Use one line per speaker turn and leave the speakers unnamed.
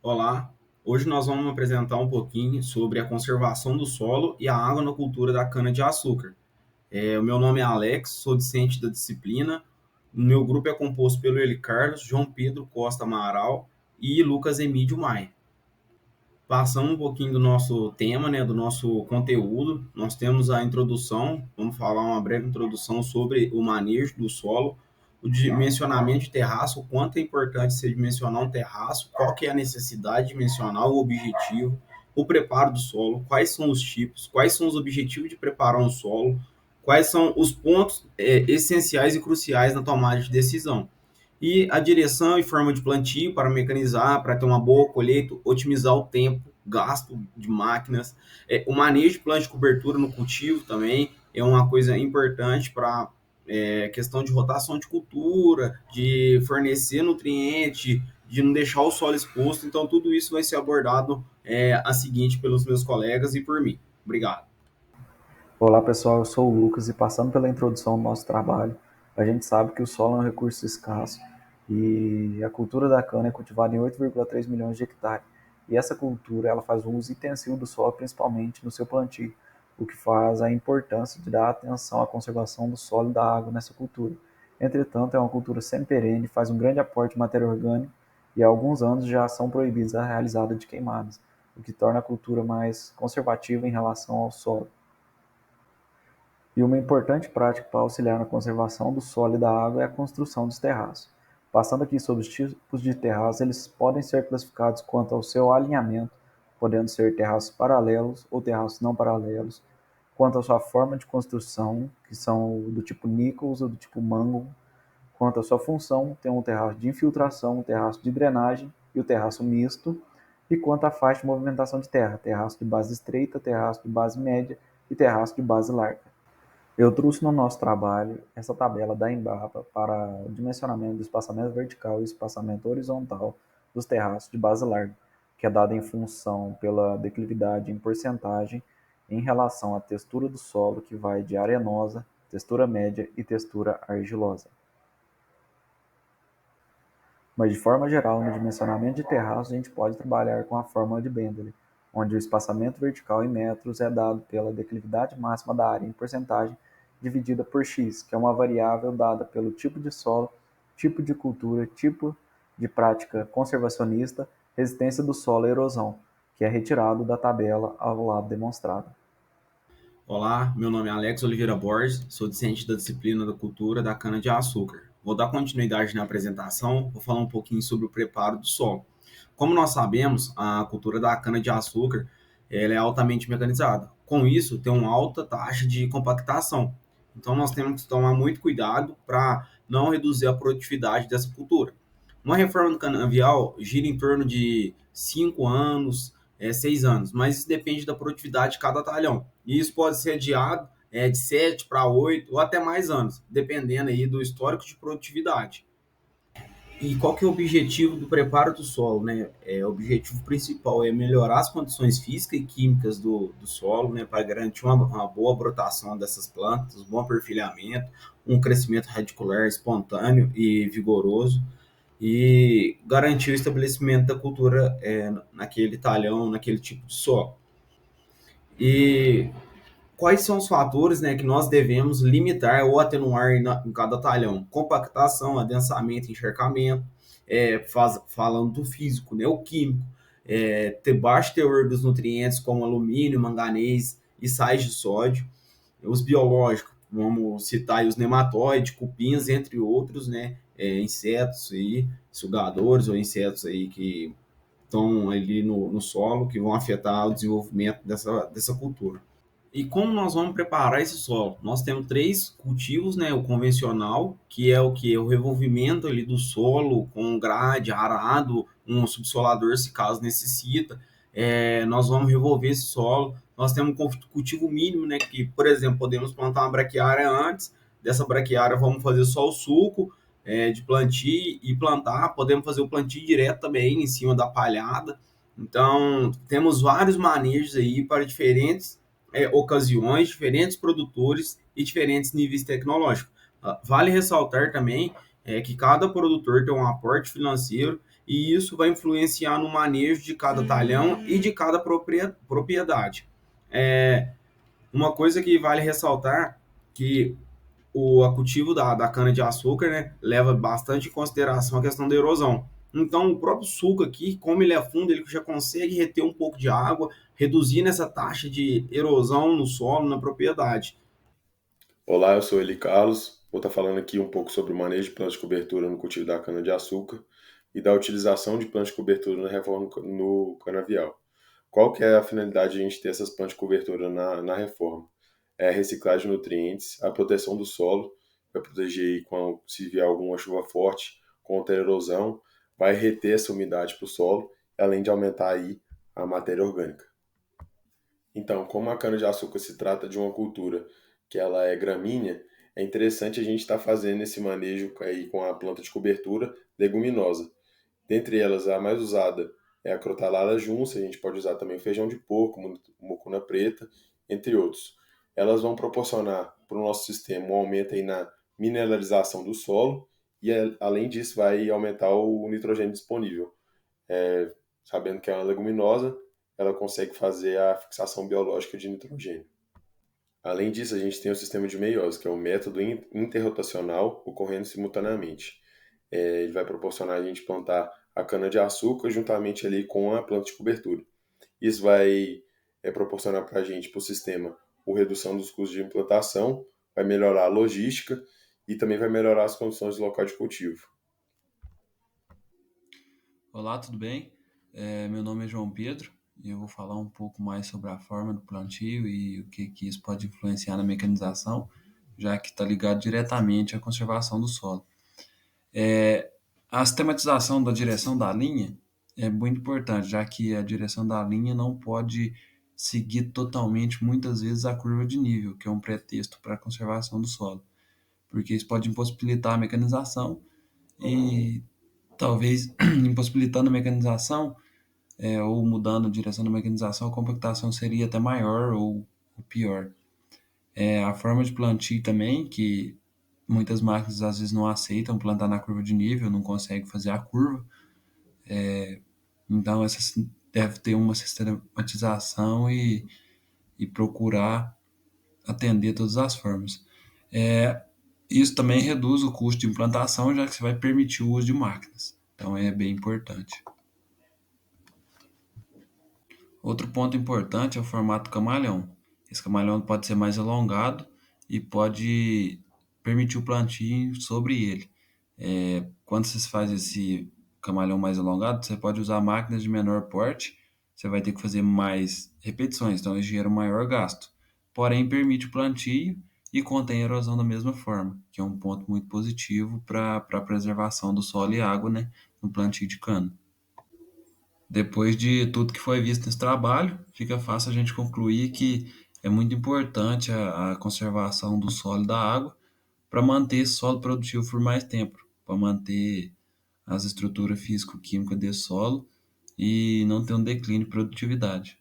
Olá, hoje nós vamos apresentar um pouquinho sobre a conservação do solo e a água na cultura da cana-de-açúcar. O meu nome é Alex, sou discente da disciplina. O meu grupo é composto pelo Eli Carlos, João Pedro Costa Amaral e Lucas Emílio Maia. Passando um pouquinho do nosso tema, né, do nosso conteúdo, nós temos a introdução, vamos falar uma breve introdução sobre o manejo do solo, o dimensionamento de terraço, o quanto é importante se dimensionar um terraço, qual que é a necessidade dimensional, o objetivo, o preparo do solo, quais são os tipos, quais são os objetivos de preparar um solo, quais são os pontos essenciais e cruciais na tomada de decisão e a direção e forma de plantio para mecanizar, para ter uma boa colheita, otimizar o tempo, gasto de máquinas, o manejo de plano de cobertura no cultivo também é uma coisa importante para questão de rotação de cultura, de fornecer nutriente, de não deixar o solo exposto. Então, tudo isso vai ser abordado a seguinte pelos meus colegas e por mim. Obrigado.
Olá pessoal, eu sou o Lucas e passando pela introdução do nosso trabalho, a gente sabe que o solo é um recurso escasso e a cultura da cana é cultivada em 8,3 milhões de hectares. E essa cultura ela faz um uso intensivo do solo, principalmente no seu plantio, o que faz a importância de dar atenção à conservação do solo e da água nessa cultura. Entretanto, é uma cultura semi-perene, faz um grande aporte de matéria orgânica e há alguns anos já são proibidas a realizada de queimadas, o que torna a cultura mais conservativa em relação ao solo. E uma importante prática para auxiliar na conservação do solo e da água é a construção dos terraços. Passando aqui sobre os tipos de terraços, eles podem ser classificados quanto ao seu alinhamento, podendo ser terraços paralelos ou terraços não paralelos, quanto à sua forma de construção, que são do tipo Nichols ou do tipo Mangon, quanto à sua função, tem um terraço de infiltração, um terraço de drenagem e o terraço misto, e quanto à faixa de movimentação de terra, terraço de base estreita, terraço de base média e terraço de base larga. Eu trouxe no nosso trabalho essa tabela da Embrapa para o dimensionamento do espaçamento vertical e espaçamento horizontal dos terraços de base larga, que é dada em função pela declividade em porcentagem em relação à textura do solo, que vai de arenosa, textura média e textura argilosa. Mas de forma geral, no dimensionamento de terraços, a gente pode trabalhar com a fórmula de Bentley, onde o espaçamento vertical em metros é dado pela declividade máxima da área em porcentagem dividida por x, que é uma variável dada pelo tipo de solo, tipo de cultura, tipo de prática conservacionista, resistência do solo à erosão, que é retirado da tabela ao lado demonstrado.
Olá, meu nome é Alex Oliveira Borges, sou discente da disciplina da cultura da cana-de-açúcar. Vou dar continuidade na apresentação, vou falar um pouquinho sobre o preparo do solo. Como nós sabemos, a cultura da cana-de-açúcar ela é altamente mecanizada. Com isso, tem uma alta taxa de compactação. Então, nós temos que tomar muito cuidado para não reduzir a produtividade dessa cultura. Uma reforma do canavial gira em torno de 5 anos, 6 anos, mas isso depende da produtividade de cada talhão. E isso pode ser adiado de 7 para 8 ou até mais anos, dependendo aí do histórico de produtividade. E qual que é o objetivo do preparo do solo, né? O objetivo principal é melhorar as condições físicas e químicas do solo, né, para garantir uma boa brotação dessas plantas, um bom perfilhamento, um crescimento radicular espontâneo e vigoroso, e garantir o estabelecimento da cultura naquele talhão, naquele tipo de solo. E quais são os fatores, né, que nós devemos limitar ou atenuar em cada talhão? Compactação, adensamento, encharcamento, falando do físico, né, o químico, ter baixo teor dos nutrientes como alumínio, manganês e sais de sódio, os biológicos, vamos citar aí os nematóides, cupins, entre outros, né, insetos aí, sugadores ou insetos aí que estão ali no solo, que vão afetar o desenvolvimento dessa cultura. E como nós vamos preparar esse solo? Nós temos três cultivos, né? O convencional, que é o que? O revolvimento ali do solo com grade, arado, um subsolador, se caso necessita. Nós vamos revolver esse solo. Nós temos um cultivo mínimo, né? Que, por exemplo, podemos plantar uma braquiária antes. Dessa braquiária vamos fazer só o suco de plantio e plantar. Podemos fazer o plantio direto também, em cima da palhada. Então, temos vários manejos aí para diferentes ocasiões, diferentes produtores e diferentes níveis tecnológicos. Vale ressaltar também que cada produtor tem um aporte financeiro e isso vai influenciar no manejo de cada talhão e de cada propriedade. É, uma coisa que vale ressaltar que a cultivo da cana-de-açúcar, né, leva bastante em consideração a questão da erosão. Então, o próprio suco aqui, como ele é fundo, ele já consegue reter um pouco de água, reduzir essa taxa de erosão no solo, na propriedade.
Olá, eu sou Eli Carlos. Vou estar falando aqui um pouco sobre o manejo de plantas de cobertura no cultivo da cana-de-açúcar e da utilização de plantas de cobertura na reforma no canavial. Qual que é a finalidade de a gente ter essas plantas de cobertura na reforma? É a reciclagem de nutrientes, a proteção do solo, vai proteger aí quando, se vier alguma chuva forte, contra a erosão, vai reter essa umidade para o solo, além de aumentar aí a matéria orgânica. Então, como a cana-de-açúcar se trata de uma cultura que ela é gramínea, é interessante a gente estar fazendo esse manejo aí com a planta de cobertura leguminosa. Dentre elas, a mais usada é a crotalada junce, a gente pode usar também feijão de porco, mucuna preta, entre outros. Elas vão proporcionar para o nosso sistema um aumento aí na mineralização do solo e, além disso, vai aumentar o nitrogênio disponível. Sabendo que é uma leguminosa, ela consegue fazer a fixação biológica de nitrogênio. Além disso, a gente tem o sistema de meiose, que é um método interrotacional ocorrendo simultaneamente. Ele vai proporcionar a gente plantar a cana-de-açúcar juntamente ali com a planta de cobertura. Isso vai proporcionar para a gente, para o sistema, a redução dos custos de implantação, vai melhorar a logística e também vai melhorar as condições do local de cultivo.
Olá, tudo bem? Meu nome é João Pedro e eu vou falar um pouco mais sobre a forma do plantio e o que isso pode influenciar na mecanização, já que está ligado diretamente à conservação do solo. A sistematização da direção da linha é muito importante, já que a direção da linha não pode seguir totalmente, muitas vezes, a curva de nível, que é um pretexto para a conservação do solo, porque isso pode impossibilitar a mecanização e talvez impossibilitando a mecanização ou mudando a direção da mecanização, a compactação seria até maior ou pior. A forma de plantio também, que muitas máquinas às vezes não aceitam plantar na curva de nível, não conseguem fazer a curva, então essa deve ter uma sistematização e procurar atender todas as formas. Isso também reduz o custo de implantação, já que você vai permitir o uso de máquinas. Então é bem importante. Outro ponto importante é o formato camalhão. Esse camalhão pode ser mais alongado e pode permitir o plantio sobre ele. Quando você faz esse camalhão mais alongado, você pode usar máquinas de menor porte, você vai ter que fazer mais repetições, então isso gera um maior gasto. Porém, permite o plantio e contém erosão da mesma forma, que é um ponto muito positivo para a preservação do solo e água, né, no plantio de cana. Depois de tudo que foi visto nesse trabalho, fica fácil a gente concluir que é muito importante a conservação do solo e da água para manter esse solo produtivo por mais tempo, para manter as estruturas físico-químicas desse solo e não ter um declínio de produtividade.